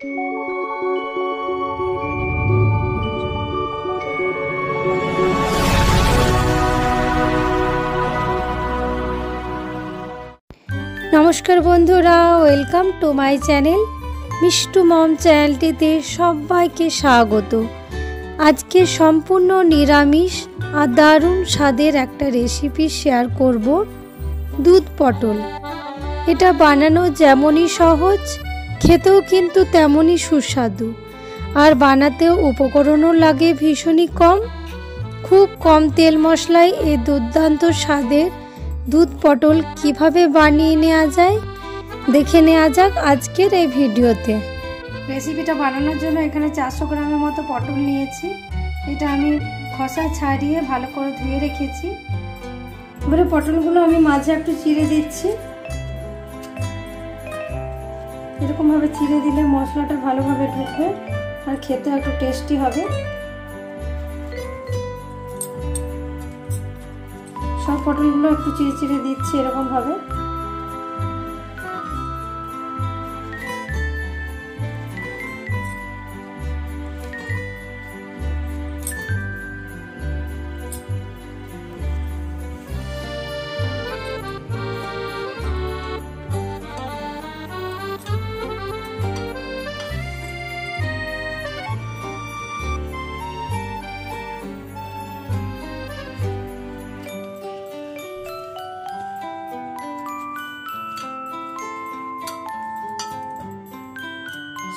নমস্কার বন্ধুরা, welcome to my channel Mishtu Mom চ্যানেলটিতে সবাইকে স্বাগত। আজকে সম্পূর্ণ নিরামিষ আর দারুণ স্বাদের একটা রেসিপি শেয়ার করব, দুধ পটল। এটা বানানো যেমনই সহজ, খেতেও কিন্তু তেমনই সুস্বাদু। আর বানাতেও উপকরণও লাগে ভীষণই কম। খুব কম তেল মশলায় এই দুর্দান্ত স্বাদের দুধ পটল কিভাবে বানিয়ে নেওয়া যায় দেখে নেওয়া যাক আজকের এই ভিডিওতে। রেসিপিটা বানানোর জন্য এখানে 400 গ্রামের মতো পটল নিয়েছি। এটা আমি খোসা ছাড়িয়ে ভালো করে ধুয়ে রেখেছি। এবারে পটলগুলো আমি মাঝে একটু চিড়ে দিচ্ছি। এরকমভাবে চিড়ে দিলে মশলাটা ভালোভাবে ঢুকবে আর খেতে একটু টেস্টি হবে। সব পটলগুলো একটু চিড়ে চিড়ে দিচ্ছি এরকম ভাবে।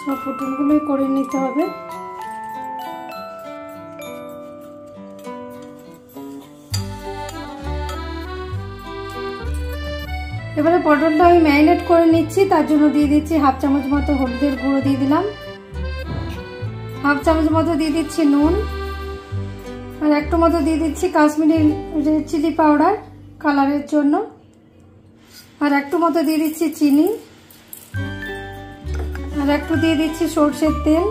সব পটলগুলোই করে নিতে হবে। এবারে পটলটা আমি ম্যারিনেট করে নিচ্ছি। তার জন্য দিয়ে দিচ্ছি হাফ চামচ মতো হলুদের গুঁড়ো দিয়ে দিলাম, হাফ চামচ মতো দিয়ে দিচ্ছি নুন, আর একটু মতো দিয়ে দিচ্ছি কাশ্মীরি রেড চিলি পাউডার কালারের জন্য, আর একটু মতো দিয়ে দিচ্ছি চিনি, আর একটু দিয়ে দিচ্ছি সরষের তেল।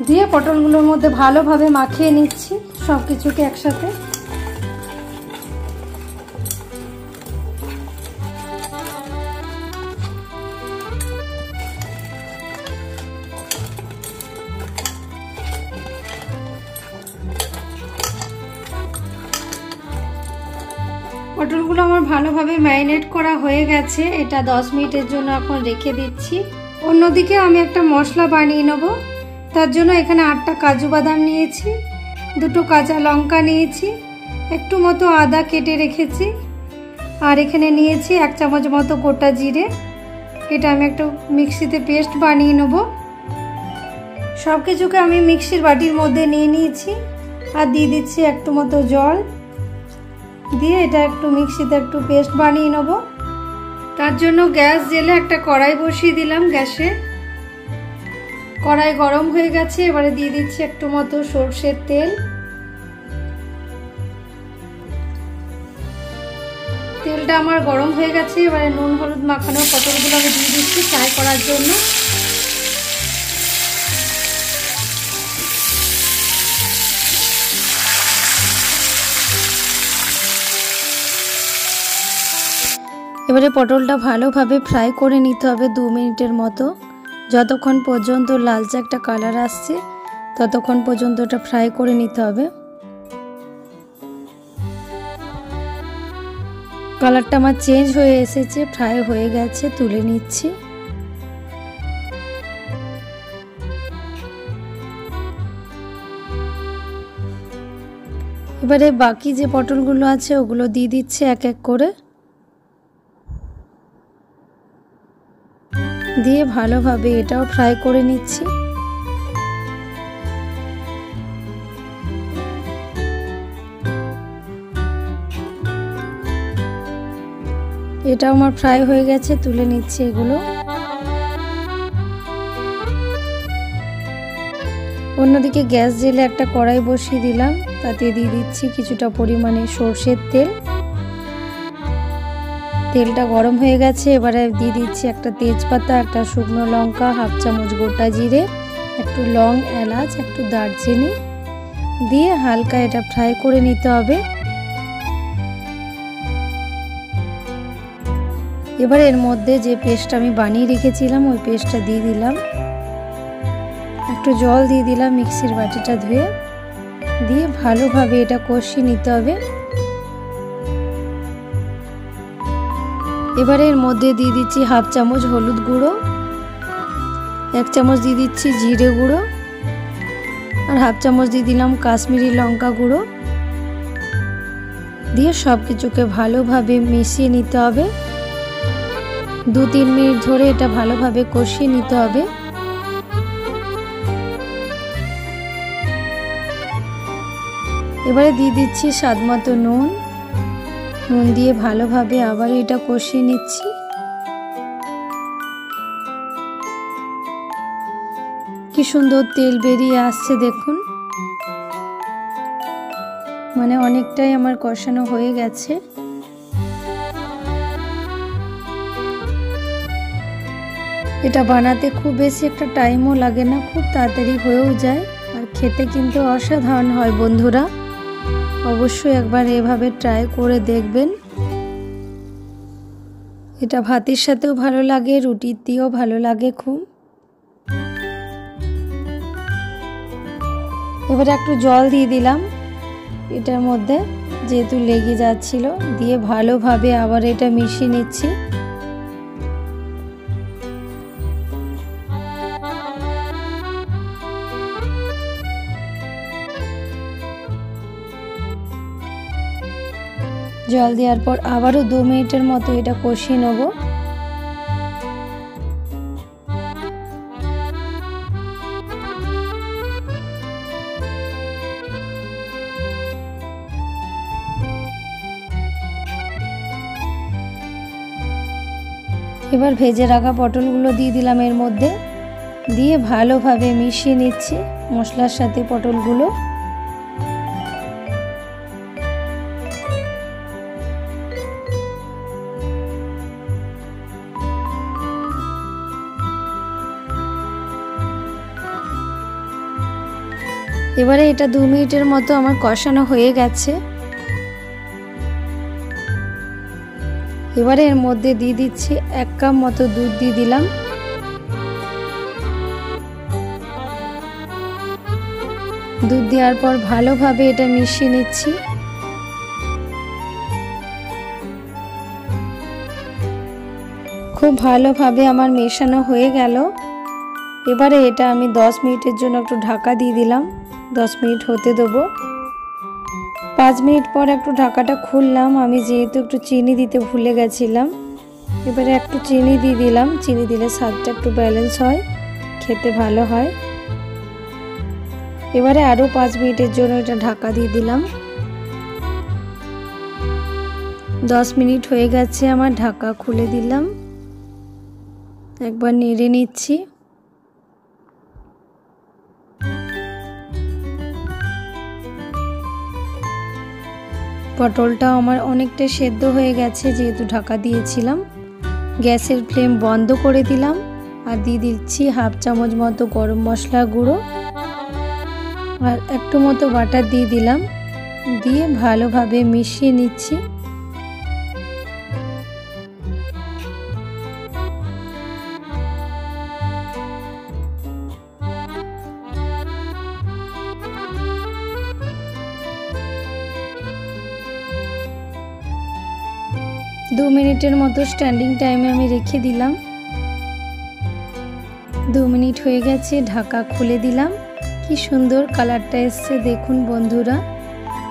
দিয়ে পটলগুলোর মধ্যে ভালোভাবে মাখিয়ে নিচ্ছি সবকিছুকে একসাথে। পটলগুলো আমার ভালোভাবে ম্যারিনেট করা হয়ে গেছে। এটা 10 মিনিটের জন্য এখন রেখে দিচ্ছি। অন্যদিকে আমি একটা মশলা বানিয়ে নেব। তার জন্য এখানে 8টা কাজু বাদাম নিয়েছি, 2টো কাঁচা লঙ্কা নিয়েছি, একটু মতো আদা কেটে রেখেছি, আর এখানে নিয়েছি 1 চামচ মতো গোটা জিরে। এটা আমি একটু মিক্সিতে পেস্ট বানিয়ে নেব। সব কিছুকে আমি মিক্সির বাটির মধ্যে নিয়ে নিয়েছি আর দিয়ে দিচ্ছি একটু মতো জল দিয়ে এটা একটু মিক্সিতে একটু পেস্ট বানিয়ে নেব। তার জন্য গ্যাস জেলে একটা কড়াই বসিয়ে দিলাম গ্যাসে। কড়াই গরম হয়ে গেছে। এবারে দিয়ে দিচ্ছি একটু মতো সরষের তেল। তেলটা আমার গরম হয়ে গেছে। এবারে নুন হলুদ মাখানো পটলগুলো আমি দিয়ে দিচ্ছি ফ্রাই করার জন্য। এবারে পটলটা ভালোভাবে ফ্রাই করে নিতে হবে 2 মিনিটের মতো। যতক্ষণ পর্যন্ত লালচে একটা কালার আসছে ততক্ষণ পর্যন্ত এটা ফ্রাই করে নিতে হবে। কালারটা আমার চেঞ্জ হয়ে এসেছে, ফ্রাই হয়ে গেছে, তুলে নিচ্ছি। এবারে বাকি যে পটলগুলো আছে ওগুলো দিয়ে দিচ্ছি এক এক করে। দিয়ে ভালোভাবে এটাও ফ্রাই করে নিচ্ছি। এটাও আমার ফ্রাই হয়ে গেছে, তুলে নিচ্ছি এগুলো। অন্যদিকে গ্যাস জেলে একটা কড়াই বসিয়ে দিলাম। তাতে দিয়ে দিচ্ছি কিছুটা পরিমাণে সরষের তেল। তেলটা গরম হয়ে গেছে। এবারে দিয়ে দিচ্ছি একটা তেজপাতা, একটা শুকনো লঙ্কা, হাফ চামচ গোটা জিরে, একটু লং, এলাচ, একটু দারচিনি দিয়ে হালকা এটা ফ্রাই করে নিতে হবে। এবার এর মধ্যে যে পেস্টটা আমি বানিয়ে রেখেছিলাম ওই পেস্টটা দিয়ে দিলাম, একটু জল দিয়ে দিলাম মিক্সির বাটিটা ধুয়ে, দিয়ে ভালোভাবে এটা কষিয়ে নিতে হবে। এবারে এর মধ্যে দিয়ে দিচ্ছি হাফ চামচ হলুদ গুঁড়ো, 1 চামচ দিয়ে দিচ্ছি জিরে গুঁড়ো, আর হাফ চামচ দিয়ে দিলাম কাশ্মীরি লঙ্কা গুঁড়ো, দিয়ে সব কিছুকে ভালোভাবে মিশিয়ে নিতে হবে। 2-3 মিনিট ধরে এটা ভালোভাবে কষিয়ে নিতে হবে। এবারে দিয়ে দিচ্ছি স্বাদমতো নুন, নুন দিয়ে ভালোভাবে আবার এটা কষিয়ে নিচ্ছি। কি সুন্দর তেল বেরিয়ে আসছে দেখুন, মানে অনেকটাই আমার কষানো হয়ে গেছে। এটা বানাতে খুব বেশি একটা টাইমও লাগে না, খুব তাড়াতাড়ি হয়েও যায়, আর খেতে কিন্তু অসাধারণ হয় বন্ধুরা। অবশ্যই একবার এভাবে ট্রাই করে দেখবেন। এটা ভাতের সাথেও ভালো লাগে, রুটির দিয়েও ভালো লাগে খুব। এবারে একটু জল দিয়ে দিলাম এটার মধ্যে, যেহেতু লেগে যাচ্ছিল, দিয়ে ভালোভাবে আবার এটা মিশিয়ে নিচ্ছি। জল দেওয়ার পর আবারও 2 মিনিটের মতো এটা কষিয়ে নেব। এবার ভেজে রাখা পটলগুলো দিয়ে দিলাম এর মধ্যে, দিয়ে ভালোভাবে মিশিয়ে নিচ্ছি মশলার সাথে পটলগুলো। এবারে এটা 2 মিনিটের মতো আমার কষানো হয়ে গেছে। এবারে এর মধ্যে দিয়ে দিচ্ছি 1 কাপ মতো দুধ দিয়ে দিলাম। দুধ দেওয়ার পর ভালোভাবে এটা মিশিয়ে নিচ্ছি। খুব ভালোভাবে আমার মেশানো হয়ে গেল। এবারে এটা আমি 10 মিনিটের জন্য একটু ঢাকা দিয়ে দিলাম, 10 মিনিট হতে দেবো। 5 মিনিট পর একটু ঢাকাটা খুললাম, আমি যেহেতু একটু চিনি দিতে ভুলে গেছিলাম। এবারে একটু চিনি দিয়ে দিলাম, চিনি দিলে স্বাদটা একটু ব্যালেন্স হয়, খেতে ভালো হয়। এবারে আরও 5 মিনিটের জন্য এটা ঢাকা দিয়ে দিলাম। 10 মিনিট হয়ে গেছে আমার, ঢাকা খুলে দিলাম, একবার নেড়ে নিচ্ছি। পটলটা আমার অনেকটা সেদ্ধ হয়ে গেছে, যেহেতু ঢাকা দিয়েছিলাম। গ্যাসের ফ্লেম বন্ধ করে দিলাম, আর দিয়ে দিচ্ছি হাফ চামচ মতো গরম মশলা গুঁড়ো, আর একটু মতো বাটার দিয়ে দিলাম, দিয়ে ভালোভাবে মিশিয়ে নিচ্ছি। दो मिनिटेर मतो स्टैंडिंग टाइमे आमी रेखे दिलाम। 2 मिनिट हो गेछे, ढाका खुले दिलाम। कि सुंदर कालारटा एसेছে देखुन बंधुरा।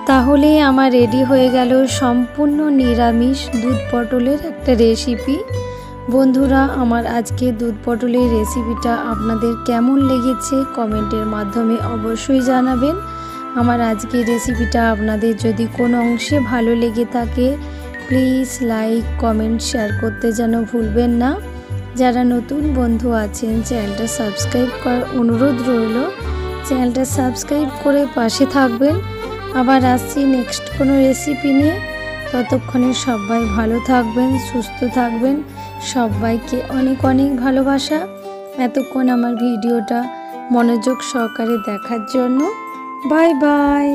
ताहले आमार रेडी हो गेल सम्पूर्ण निरामिष दूध पटलेर एक रेसिपि। बंधुरा आमार आजके दूध पटलेर रेसिपिटा आपनादेर केमन लेगेছে कमेंटेर माध्यमे अवश्यई जानाबेन। आमार आजके रेसिपिटा आपनादेर जदि कोनो अंशे भालो लेगे थाके प्लिज लाइक कमेंट शेयर करते जेन भूलबेन ना। যারা নতুন বন্ধু আছেন চ্যানেলটা সাবস্ক্রাইব করার অনুরোধ রইল। চ্যানেলটা সাবস্ক্রাইব করে পাশে থাকবেন। আবার আসছি নেক্সট কোনো রেসিপি নিয়ে। ততক্ষণে সবাই ভালো থাকবেন, সুস্থ থাকবেন। সবাইকে অনেক অনেক ভালোবাসা। এতক্ষণ আমার ভিডিওটা মনোযোগ সহকারে দেখার জন্য বাই বাই।